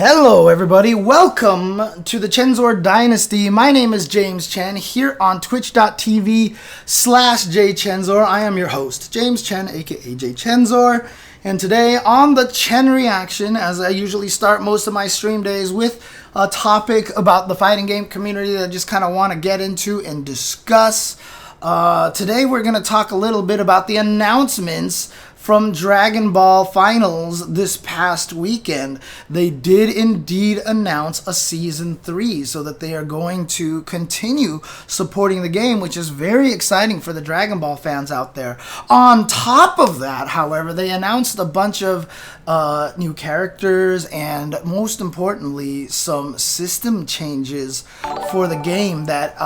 Hello everybody, welcome to the Chensor Dynasty. My name is James Chen here on twitch.tv/jchensor. I am your host, James Chen, aka jchensor. And today on the Chen Reaction, as I usually start most of my stream days with a topic about the fighting game community that I just kind of want to get into and discuss. Today we're going to talk a little bit about the announcements from Dragon Ball Finals this past weekend. They did indeed announce a Season 3, so that they are going to continue supporting the game, which is very exciting for the Dragon Ball fans out there. On top of that, however, they announced a bunch of new characters and, most importantly, some system changes for the game that,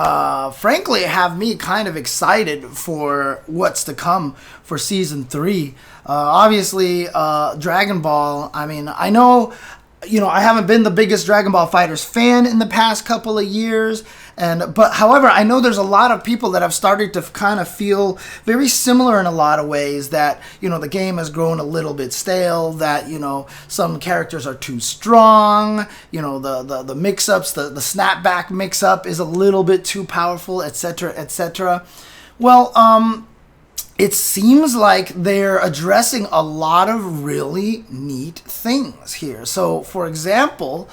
frankly, have me kind of excited for what's to come for Season 3. Obviously, Dragon Ball, I mean, I know, I haven't been the biggest Dragon Ball FighterZ fan in the past couple of years, but however, I know there's a lot of people that have started to kind of feel very similar in a lot of ways, that, the game has grown a little bit stale, that, some characters are too strong, the mix-ups, the snapback mix-up is a little bit too powerful, etc., etc. Well, it seems like they're addressing a lot of really neat things here. So, for example,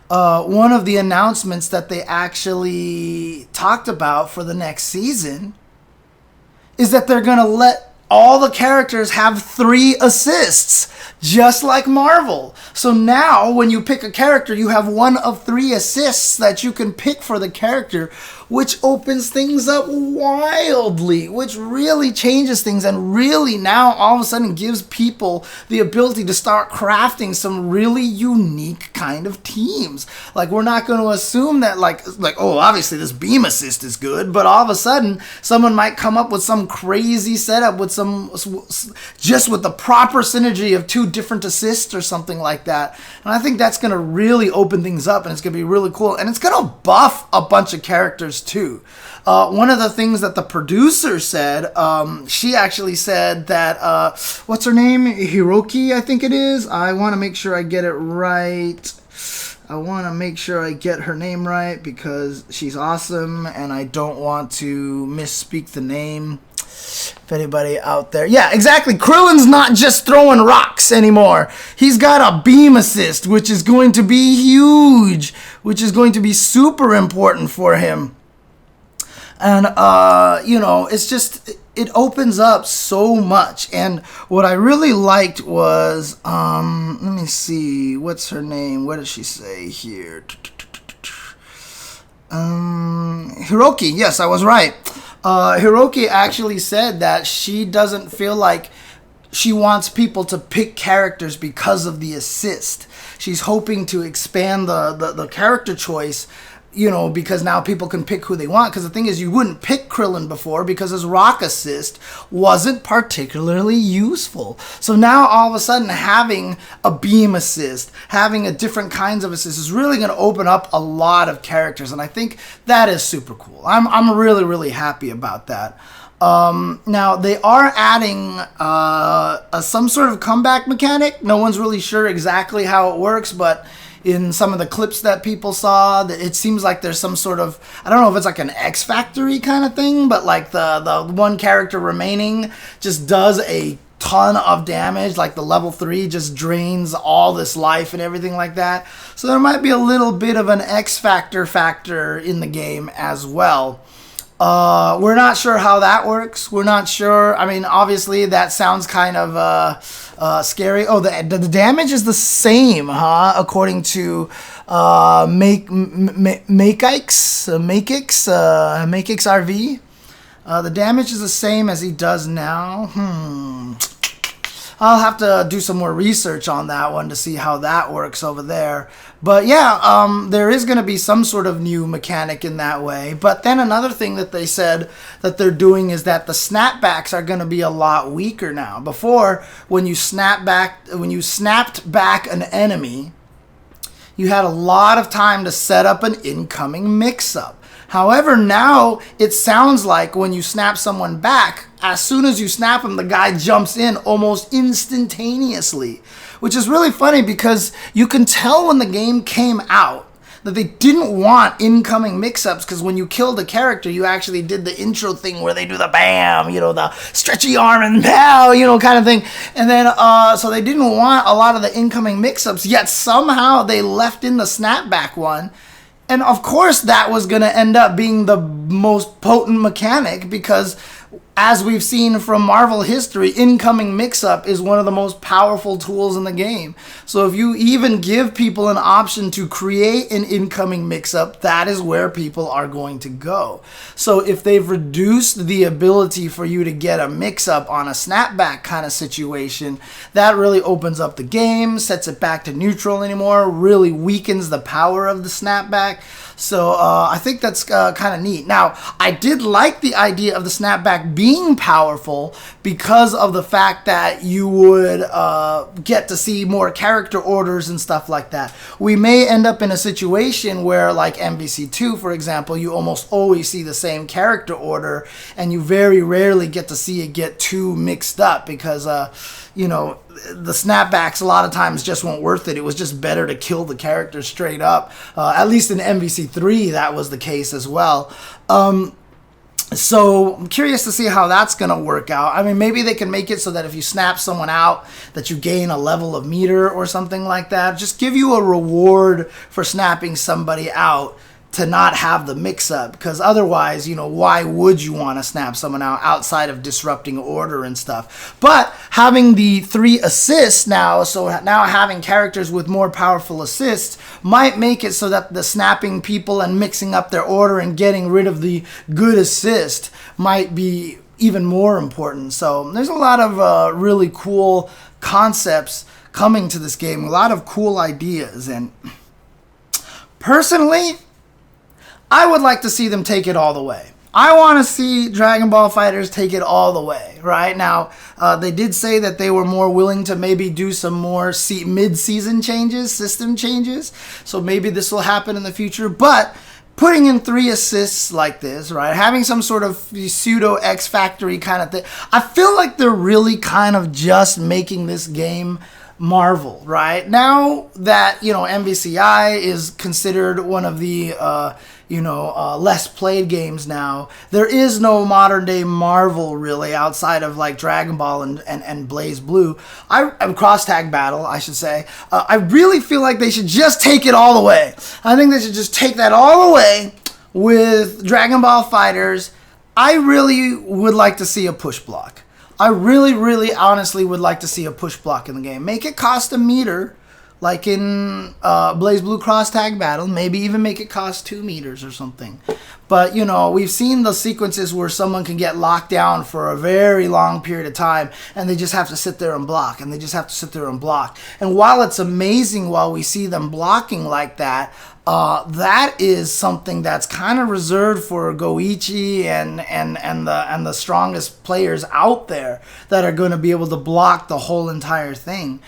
one of the announcements that they actually talked about for the next season is that they're going to let all the characters have 3 assists, just like Marvel. So now, when you pick a character, you have 1 of 3 assists that you can pick for the character, which opens things up wildly, which really changes things, and really now all of a sudden gives people the ability to start crafting some really unique kind of teams. Like, we're not going to assume that oh, obviously this beam assist is good, but all of a sudden someone might come up with some crazy setup with just with the proper synergy of 2 different assists or something like that. And I think that's going to really open things up, and it's going to be really cool, and it's going to buff a bunch of characters too. One of the things that the producer said, she actually said that, what's her name? Hiroki, I think it is. I want to make sure I get it right. I want to make sure I get her name right because she's awesome, and I don't want to misspeak the name. If anybody out there, yeah, exactly. Krillin's not just throwing rocks anymore. He's got a beam assist, which is going to be huge, which is going to be super important for him. And, it's just, it opens up so much. And what I really liked was, let me see, what's her name? What does she say here? Hiroki, yes, I was right. Hiroki actually said that she doesn't feel like she wants people to pick characters because of the assist. She's hoping to expand the character choice, because now people can pick who they want. Because the thing is, you wouldn't pick Krillin before because his rock assist wasn't particularly useful. So now all of a sudden having a beam assist, having a different kinds of assist is really going to open up a lot of characters. And I think that is super cool. I'm really, really happy about that. Now they are adding some sort of comeback mechanic. No one's really sure exactly how it works, but in some of the clips that people saw, it seems like there's some sort of, I don't know if it's like an X Factory kind of thing, but like the one character remaining just does a ton of damage, like the level 3 just drains all this life and everything like that. So there might be a little bit of an X factor in the game as well. We're not sure how that works. We're not sure. I mean, obviously that sounds kind of scary. Oh, the damage is the same, huh? According to Makex RV. The damage is the same as he does now. I'll have to do some more research on that one to see how that works over there. But yeah, there is going to be some sort of new mechanic in that way. But then another thing that they said that they're doing is that the snapbacks are going to be a lot weaker now. Before, when you snapped back an enemy, you had a lot of time to set up an incoming mix-up. However, now it sounds like when you snap someone back, as soon as you snap him, the guy jumps in almost instantaneously, which is really funny because you can tell when the game came out that they didn't want incoming mix-ups, because when you killed a character, you actually did the intro thing where they do the bam, you know, the stretchy arm and pow, you know, kind of thing. And then, so they didn't want a lot of the incoming mix-ups, yet somehow they left in the snapback one. And of course that was going to end up being the most potent mechanic, because as we've seen from Marvel history, incoming mix-up is one of the most powerful tools in the game. So if you even give people an option to create an incoming mix-up, that is where people are going to go. So if they've reduced the ability for you to get a mix-up on a snapback kind of situation, that really opens up the game, sets it back to neutral anymore, really weakens the power of the snapback. So I think that's kind of neat. Now, I did like the idea of the snapback being powerful because of the fact that you would get to see more character orders and stuff like that. We may end up in a situation where, like MVC2, for example, you almost always see the same character order, and you very rarely get to see it get too mixed up because, you know, the snapbacks a lot of times just weren't worth it. It was just better to kill the character straight up. At least in MVC3, that was the case as well. So I'm curious to see how that's going to work out. I mean, maybe they can make it so that if you snap someone out, that you gain a level of meter or something like that. Just give you a reward for snapping somebody out to not have the mix-up, because otherwise, you know, why would you want to snap someone out outside of disrupting order and stuff? But having the 3 assists now, so now having characters with more powerful assists might make it so that the snapping people and mixing up their order and getting rid of the good assist might be even more important. So there's a lot of really cool concepts coming to this game, a lot of cool ideas, and personally, I would like to see them take it all the way. I want to see Dragon Ball FighterZ take it all the way, right? Now, they did say that they were more willing to maybe do some more mid-season changes, system changes, so maybe this will happen in the future, but putting in 3 assists like this, right, having some sort of pseudo X Factory kind of thing, I feel like they're really kind of just making this game Marvel, right? Now that, you know, MVCI is considered one of the, less played games now, there is no modern day Marvel really outside of like Dragon Ball and Blaze Blue. Cross Tag Battle, I should say. I really feel like they should just take it all the way. I think they should just take that all the way with Dragon Ball FighterZ. I really would like to see a push block. I really, really honestly would like to see a push block in the game. Make it cost a meter, like in Blaze Blue Cross Tag Battle. Maybe even make it cost 2 meters or something. But, you know, we've seen the sequences where someone can get locked down for a very long period of time, and they just have to sit there and block, and they just have to sit there and block. And while it's amazing while we see them blocking like that, that is something that's kind of reserved for Goichi and the strongest players out there that are going to be able to block the whole entire thing.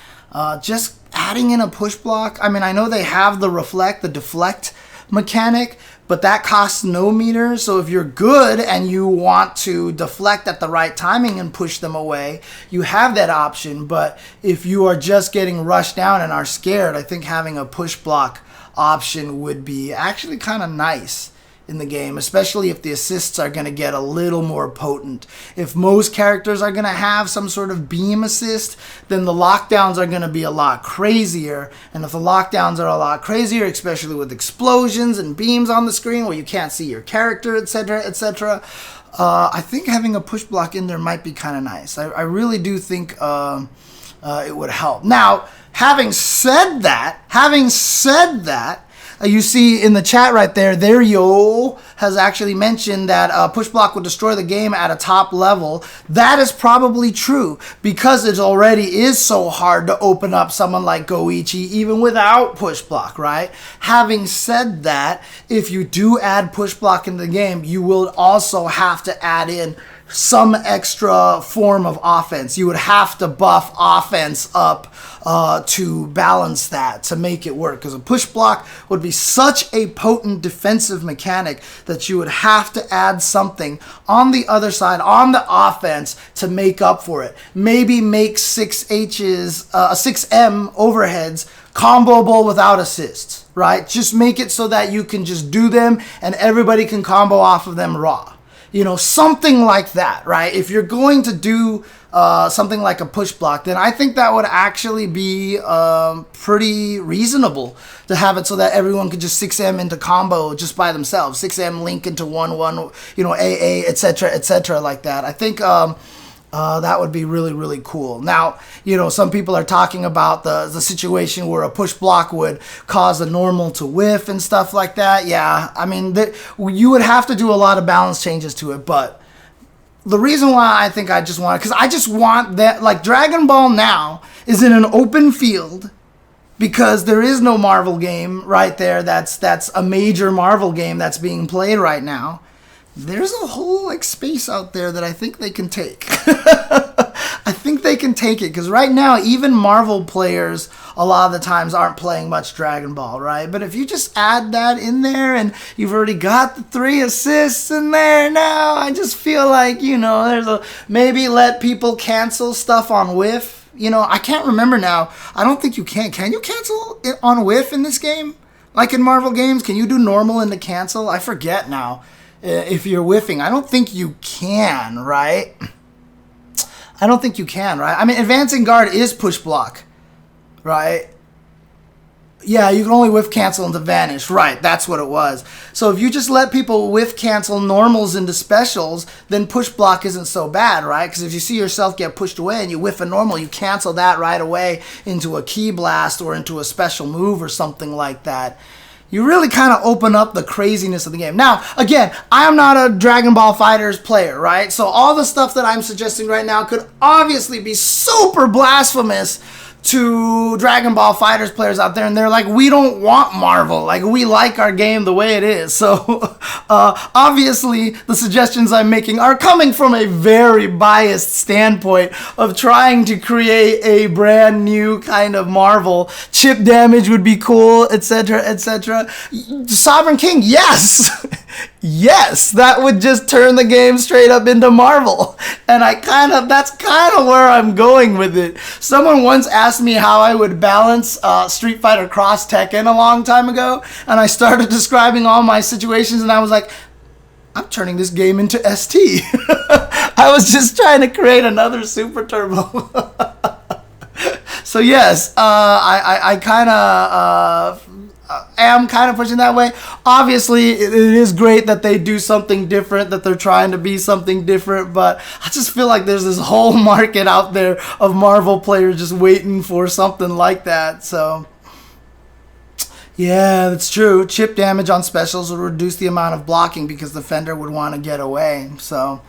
Just adding in a push block. I mean, I know they have the deflect mechanic, but that costs no meter. So if you're good and you want to deflect at the right timing and push them away, you have that option. But if you are just getting rushed down and are scared, I think having a push block option would be actually kind of nice in the game, especially if the assists are going to get a little more potent. If most characters are going to have some sort of beam assist, then the lockdowns are going to be a lot crazier. And if the lockdowns are a lot crazier, especially with explosions and beams on the screen where you can't see your character, etc., etc., I think having a push block in there might be kind of nice. I really do think it would help. Now, having said that, you see in the chat right there, Yo has actually mentioned that push block will destroy the game at a top level. That is probably true because it already is so hard to open up someone like Goichi even without push block, right? Having said that, if you do add push block in the game, you will also have to add in some extra form of offense. You would have to buff offense up to balance that, to make it work. Because a push block would be such a potent defensive mechanic that you would have to add something on the other side, on the offense, to make up for it. Maybe make 6M overheads comboable without assists, right? Just make it so that you can just do them and everybody can combo off of them raw. You know, something like that, right? If you're going to do something like a push block, then I think that would actually be pretty reasonable to have it so that everyone could just 6M into combo just by themselves. 6M link into 1-1, you know, AA, etc., like that. I think that would be really, really cool. Now, you know, some people are talking about the situation where a push block would cause a normal to whiff and stuff like that. Yeah, I mean, you would have to do a lot of balance changes to it, but the reason why I think I just want, because I just want that, like Dragon Ball now is in an open field because there is no Marvel game right there that's a major Marvel game that's being played right now. There's a whole like space out there that I think they can take. I think they can take it because right now even Marvel players a lot of the times aren't playing much Dragon Ball, right? But if you just add that in there and you've already got the 3 assists in there now, I just feel like, you know, there's maybe let people cancel stuff on whiff. You know, I can't remember now. I don't think you can. Can you cancel it on whiff in this game? Like in Marvel games, can you do normal into cancel? I forget now. If you're whiffing, I don't think you can, right? I don't think you can, right? I mean, advancing guard is push block, right? Yeah, you can only whiff cancel into vanish, right? That's what it was. So if you just let people whiff cancel normals into specials, then push block isn't so bad, right? Because if you see yourself get pushed away and you whiff a normal, you cancel that right away into a key blast or into a special move or something like that. You really kind of open up the craziness of the game. Now, again, I am not a Dragon Ball FighterZ player, right? So all the stuff that I'm suggesting right now could obviously be super blasphemous to Dragon Ball FighterZ players out there, and they're like, we don't want Marvel. Like, we like our game the way it is. So, obviously, the suggestions I'm making are coming from a very biased standpoint of trying to create a brand new kind of Marvel. Chip damage would be cool, etc., etc. Sovereign King, yes! Yes, that would just turn the game straight up into Marvel. And that's kind of where I'm going with it. Someone once asked me how I would balance Street Fighter Cross Tekken a long time ago, and I started describing all my situations, and I was like, I'm turning this game into ST. I was just trying to create another Super Turbo. So yes, I kind of am kind of pushing that way. Obviously, it is great that they do something different, that they're trying to be something different, but I just feel like there's this whole market out there of Marvel players just waiting for something like that. So yeah, that's true. Chip damage on specials will reduce the amount of blocking because the Fender would want to get away. So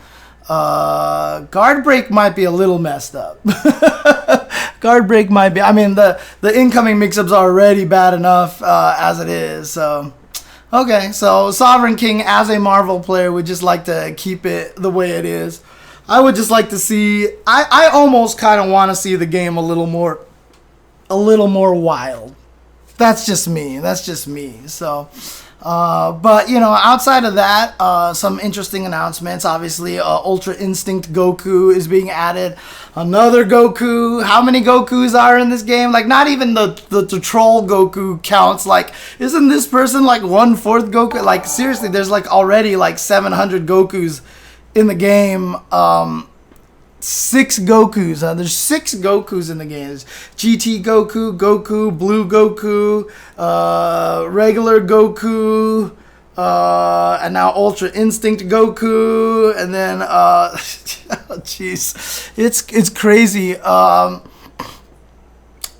guard break might be a little messed up. Guard break might be. I mean, the incoming mix-ups are already bad enough as it is. So, okay. So, Sovereign King as a Marvel player would just like to keep it the way it is. I would just like to see. I almost kind of want to see the game a little more wild. That's just me. So. But, you know, outside of that, some interesting announcements. Obviously, Ultra Instinct Goku is being added. Another Goku. How many Gokus are in this game? Like, not even the troll Goku counts. Like, isn't this person like 1/4 Goku? Like, seriously, there's like already like 700 Gokus in the game. 6 Gokus. There's 6 Gokus in the game. There's GT Goku, Goku, Blue Goku, regular Goku, and now Ultra Instinct Goku, and then jeez, it's crazy.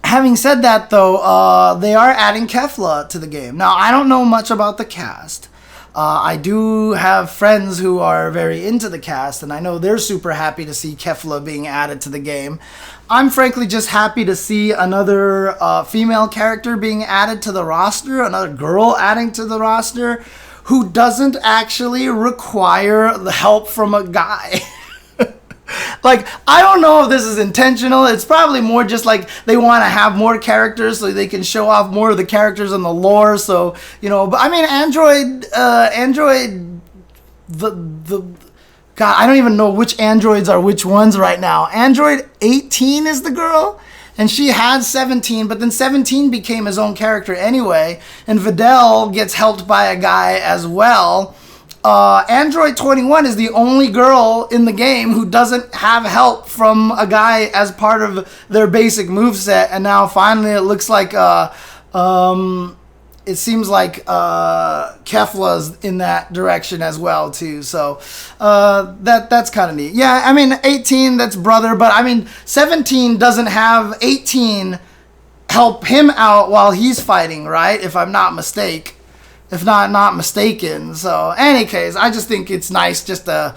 Having said that, though, they are adding Kefla to the game. Now, I don't know much about the cast. I do have friends who are very into the cast, and I know they're super happy to see Kefla being added to the game. I'm frankly just happy to see another female character being added to the roster, another girl adding to the roster, who doesn't actually require the help from a guy. Like, I don't know if this is intentional. It's probably more just like they want to have more characters so they can show off more of the characters in the lore. So, you know, but I mean, Android, the God, I don't even know which androids are which ones right now. Android 18 is the girl, and she had 17, but then 17 became his own character anyway, and Videl gets helped by a guy as well. Android 21 is the only girl in the game who doesn't have help from a guy as part of their basic moveset, and now finally it looks like it seems like Kefla's in that direction as well too. So that's kind of neat. Yeah, I mean 18, that's brother, but I mean 17 doesn't have 18 help him out while he's fighting, right? If I'm not mistaken. So any case, I just think it's nice just to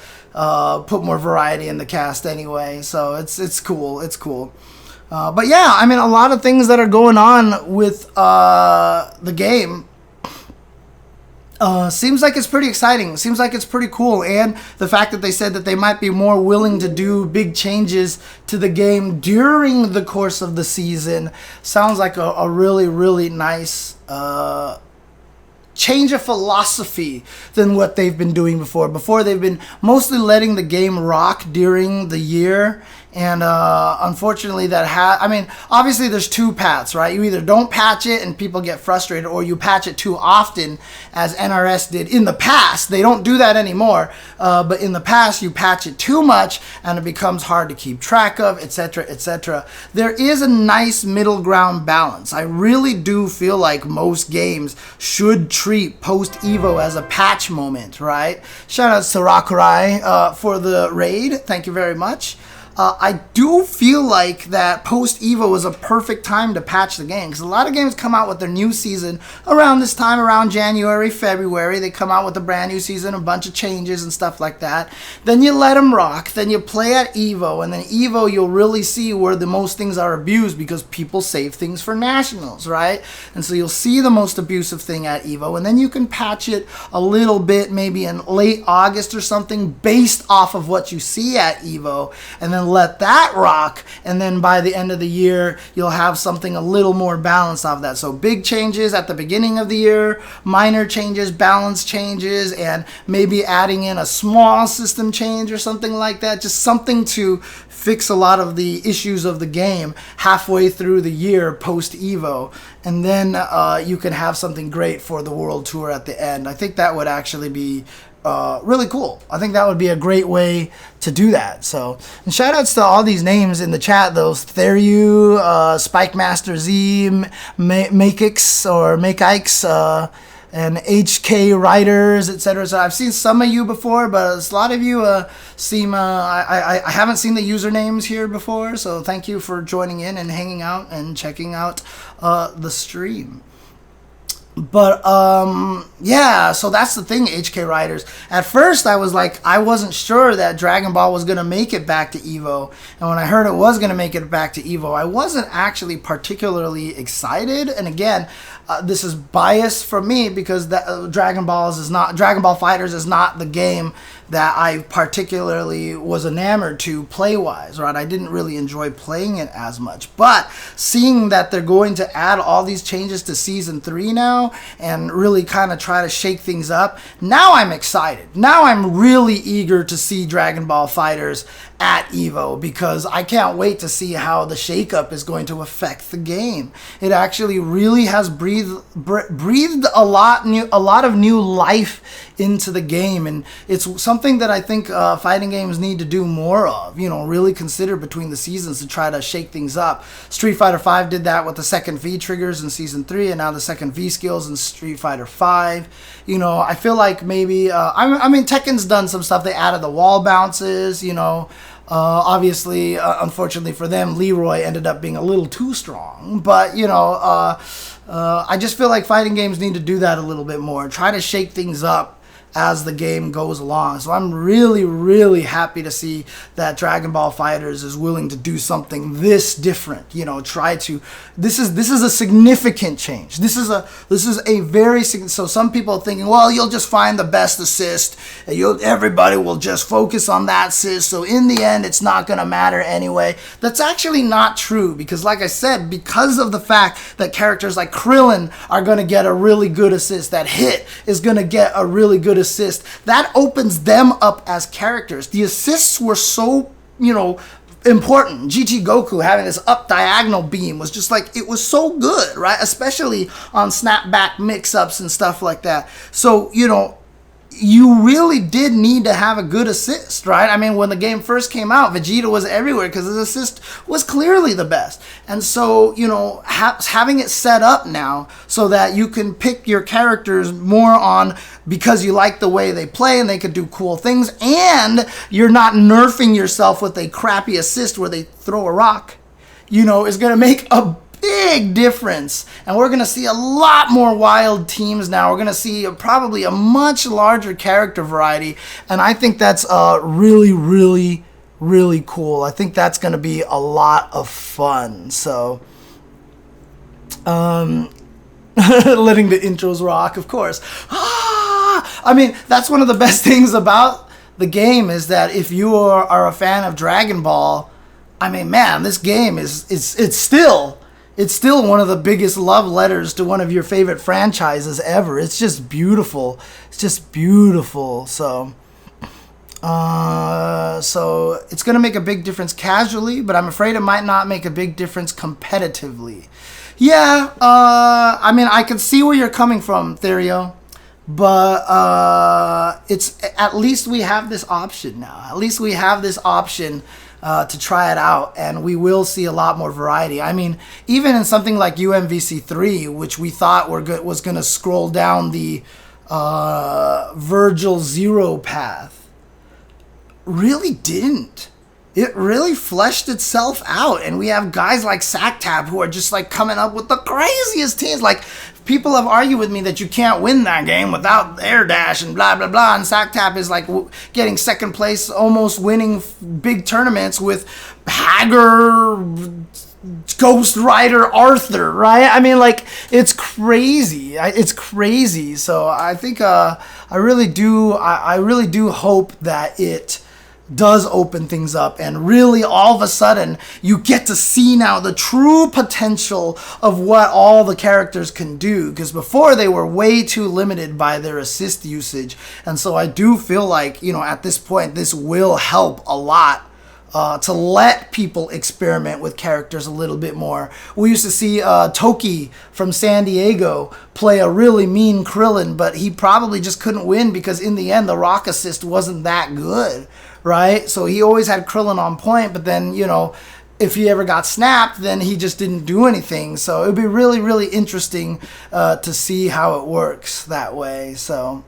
put more variety in the cast anyway. So it's cool. It's cool. But yeah, I mean, a lot of things that are going on with the game. Seems like it's pretty exciting. Seems like it's pretty cool. And the fact that they said that they might be more willing to do big changes to the game during the course of the season sounds like a really, really nice change of philosophy than what they've been doing before. Before, they've been mostly letting the game rock during the year. And unfortunately, I mean, obviously there's two paths, right? You either don't patch it and people get frustrated, or you patch it too often, as NRS did in the past. They don't do that anymore, but in the past, you patch it too much and it becomes hard to keep track of, etc., etc. There is a nice middle ground balance. I really do feel like most games should treat post-Evo as a patch moment, right? Shout out to Sarakurai for the raid. Thank you very much. I do feel like that post-Evo is a perfect time to patch the game, because a lot of games come out with their new season around this time, around January, February. They come out with a brand new season, a bunch of changes and stuff like that. Then you let them rock. Then you play at Evo, and then Evo you'll really see where the most things are abused, because people save things for Nationals, right? And so you'll see the most abusive thing at Evo, and then you can patch it a little bit, maybe in late August or something, based off of what you see at Evo, and then let that rock, and then by the end of the year you'll have something a little more balanced off that. So big changes at the beginning of the year, minor changes, balance changes, and maybe adding in a small system change or something like that, just something to fix a lot of the issues of the game halfway through the year post Evo, and then you can have something great for the World Tour at the end. I think that would actually be really cool. I think that would be a great way to do that. So, and shout outs to all these names in the chat, those Theru, Spike Master Z, Makeix or Makeix, and HK Writers, etc. So I've seen some of you before, but a lot of you seem, I haven't seen the usernames here before, so thank you for joining in and hanging out and checking out the stream. But yeah, so that's the thing, HK Riders. At first I was like, I wasn't sure that Dragon Ball was going to make it back to Evo, and when I heard it was going to make it back to Evo, I wasn't actually particularly excited. And again, this is bias from me, because Dragon Ball FighterZ is not the game that I particularly was enamored to play-wise, right? I didn't really enjoy playing it as much. But seeing that they're going to add all these changes to Season 3 now and really kind of try to shake things up, now I'm excited. Now I'm really eager to see Dragon Ball FighterZ at Evo, because I can't wait to see how the shakeup is going to affect the game. It actually really has breathed a lot of new life into the game, and it's something that I think fighting games need to do more of. You know, really consider between the seasons to try to shake things up. Street Fighter V did that with the second V triggers in Season 3, and now the second V skills in Street Fighter V. You know, I feel like maybe I mean Tekken's done some stuff. They added the wall bounces, you know. Obviously, unfortunately for them, Leroy ended up being a little too strong. But, you know, I just feel like fighting games need to do that a little bit more. Try to shake things up as the game goes along. So I'm really, really happy to see that Dragon Ball FighterZ is willing to do something this different. You know, try to. This is a significant change. This is a very. So some people are thinking, well, you'll just find the best assist, and everybody will just focus on that assist. So in the end, it's not going to matter anyway. That's actually not true, because like I said, because of the fact that characters like Krillin are going to get a really good assist, that Hit is going to get a really good assist, that opens them up as characters. The assists were so, important. GT Goku having this up diagonal beam was just like, it was so good, right? Especially on snapback mix-ups and stuff like that. So, you really did need to have a good assist, right? I mean, when the game first came out, Vegeta was everywhere because his assist was clearly the best. And so, having it set up now so that you can pick your characters more on because you like the way they play and they could do cool things, and you're not nerfing yourself with a crappy assist where they throw a rock, is going to make a big difference. And we're going to see a lot more wild teams now. We're going to see probably a much larger character variety, and I think that's really, really, really cool. I think that's going to be a lot of fun. So letting the intros rock, of course. I mean, that's one of the best things about the game, is that if you are a fan of Dragon Ball, I mean, man, this game it's still one of the biggest love letters to one of your favorite franchises ever. It's just beautiful. It's just beautiful. So it's going to make a big difference casually, but I'm afraid it might not make a big difference competitively. Yeah, I mean, I can see where you're coming from, Therio, but it's at least we have this option now. At least we have this option to try it out, and we will see a lot more variety. I mean, even in something like UMVC3, which we thought was going to scroll down the Virgil Zero path, really didn't. It really fleshed itself out, and we have guys like Sactab who are just like coming up with the craziest teams. Like, people have argued with me that you can't win that game without air dash and blah blah blah, and Sactab is like getting second place, almost winning big tournaments with Hager, Ghost Rider, Arthur, right? I mean, like, it's crazy. It's crazy. So I think I really do hope that it does open things up, and really all of a sudden you get to see now the true potential of what all the characters can do, because before they were way too limited by their assist usage. And so I do feel like, at this point, this will help a lot to let people experiment with characters a little bit more. We used to see Toki from San Diego play a really mean Krillin, but he probably just couldn't win because in the end the rock assist wasn't that good, right? So he always had Krillin on point, but then, if he ever got snapped, then he just didn't do anything. So it would be really, really interesting to see how it works that way. So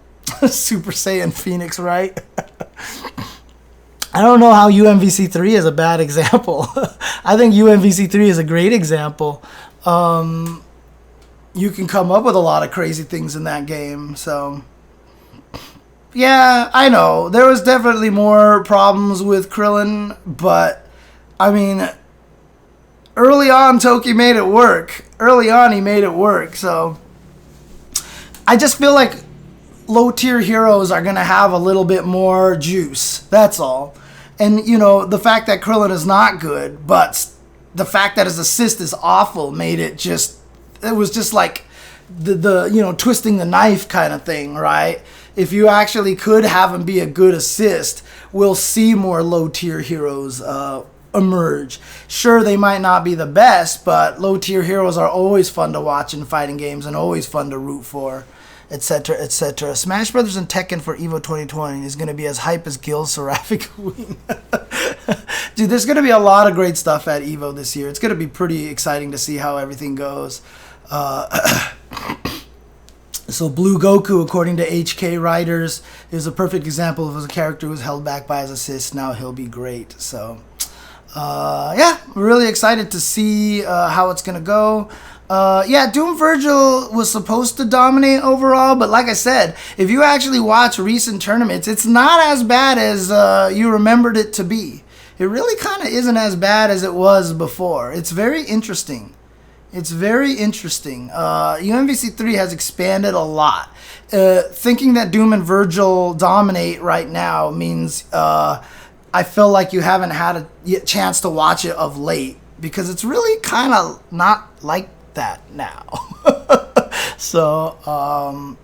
Super Saiyan Phoenix, right? I don't know how UMVC3 is a bad example. I think UMVC3 is a great example. You can come up with a lot of crazy things in that game. So, yeah, I know. There was definitely more problems with Krillin, but, I mean, early on, Toki made it work. Early on, he made it work. So, I just feel like low-tier heroes are going to have a little bit more juice. That's all. And, the fact that Krillin is not good, but the fact that his assist is awful made it was just like the twisting the knife kind of thing, right? If you actually could have him be a good assist, we'll see more low-tier heroes emerge. Sure, they might not be the best, but low-tier heroes are always fun to watch in fighting games and always fun to root for, etc., etc. Smash Brothers and Tekken for EVO 2020 is going to be as hype as Gil's Seraphic Wing. Dude, there's going to be a lot of great stuff at EVO this year. It's going to be pretty exciting to see how everything goes. So Blue Goku, according to HK Writers, is a perfect example of a character who's held back by his assist. Now he'll be great. So, yeah, we're really excited to see how it's going to go. Yeah, Doom Virgil was supposed to dominate overall, but like I said, if you actually watch recent tournaments, it's not as bad as you remembered it to be. It really kind of isn't as bad as it was before. It's very interesting. It's very interesting. UMVC 3 has expanded a lot. Thinking that Doom and Virgil dominate right now means I feel like you haven't had a chance to watch it of late, because it's really kind of not like that now. So,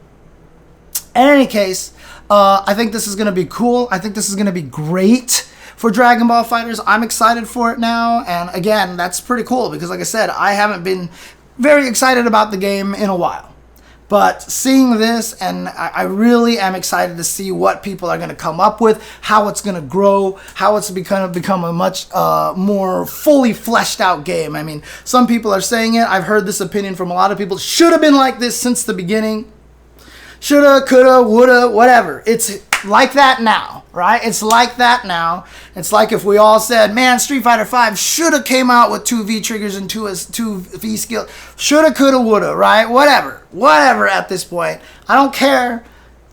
in any case, I think this is going to be cool. I think this is going to be great for Dragon Ball FighterZ. I'm excited for it now, and again, that's pretty cool because, like I said, I haven't been very excited about the game in a while. But seeing this, and I really am excited to see what people are going to come up with, how it's going to grow, how it's going to become a much more fully fleshed out game. I mean, some people are saying it. I've heard this opinion from a lot of people. Should have been like this since the beginning. Shoulda, coulda, woulda, whatever. It's like that now, right? It's like that now. It's like if we all said, man, Street Fighter V shoulda came out with 2 V triggers and 2 V skills. Shoulda, coulda, woulda, right? Whatever at this point. I don't care.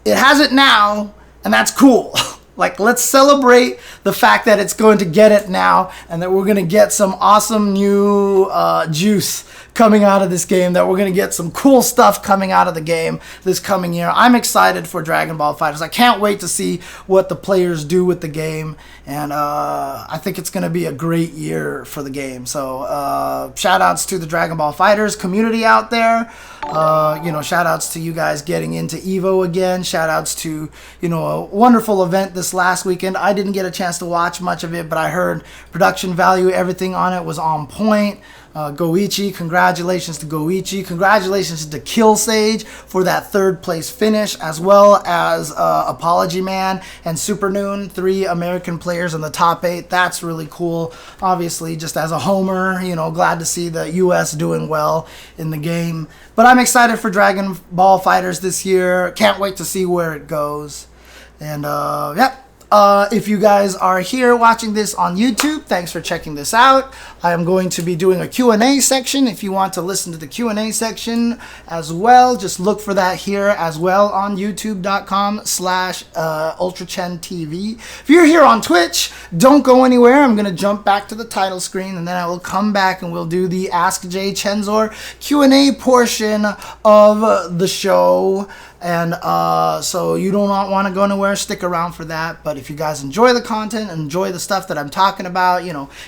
It has it now, and that's cool. Like, let's celebrate the fact that it's going to get it now, and that we're going to get some awesome new juice coming out of this game, that we're going to get some cool stuff coming out of the game this coming year. I'm excited for Dragon Ball FighterZ. I can't wait to see what the players do with the game, and I think it's going to be a great year for the game. So shout outs to the Dragon Ball FighterZ community out there. Shout outs to you guys getting into EVO again. Shout outs to, a wonderful event this last weekend. I didn't get a chance to watch much of it, but I heard production value, everything on it was on point. Goichi, congratulations to Goichi. Congratulations to Kill Sage for that 3rd place finish, as well as Apology Man and Super Noon, 3 American players in the top 8. That's really cool. Obviously, just as a homer, glad to see the US doing well in the game. But I'm excited for Dragon Ball FighterZ this year. Can't wait to see where it goes. And if you guys are here watching this on YouTube, thanks for checking this out. I am going to be doing a Q&A section. If you want to listen to the Q&A section as well, just look for that here as well on youtube.com/UltraChenTV. If you're here on Twitch, don't go anywhere. I'm going to jump back to the title screen, and then I will come back and we'll do the Ask J Chensor Q&A portion of the show. And so you do not want to go anywhere, stick around for that. But if you guys enjoy the content, enjoy the stuff that I'm talking about,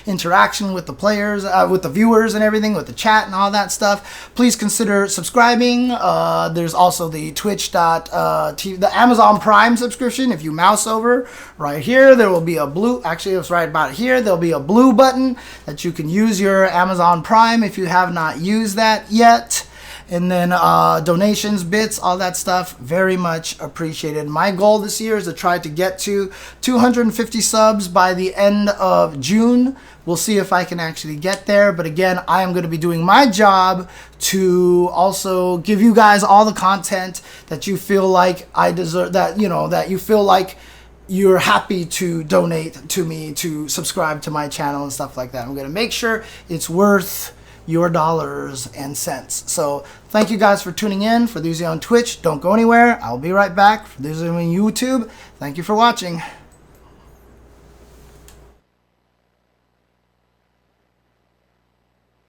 interaction with the players, with the viewers and everything, with the chat and all that stuff, please consider subscribing. There's also the Twitch.tv, the Amazon Prime subscription. If you mouse over right here, there will be a blue, actually it's right about here, there'll be a blue button that you can use your Amazon Prime if you have not used that yet. And then donations, bits, all that stuff, very much appreciated. My goal this year is to try to get to 250 subs by the end of June. We'll see if I can actually get there. But again, I am going to be doing my job to also give you guys all the content that you feel like I deserve, that you feel like you're happy to donate to me, to subscribe to my channel and stuff like that. I'm going to make sure it's worth your dollars and cents. So thank you guys for tuning in. For those of you on Twitch, don't go anywhere. I'll be right back. For those of you on YouTube, thank you for watching.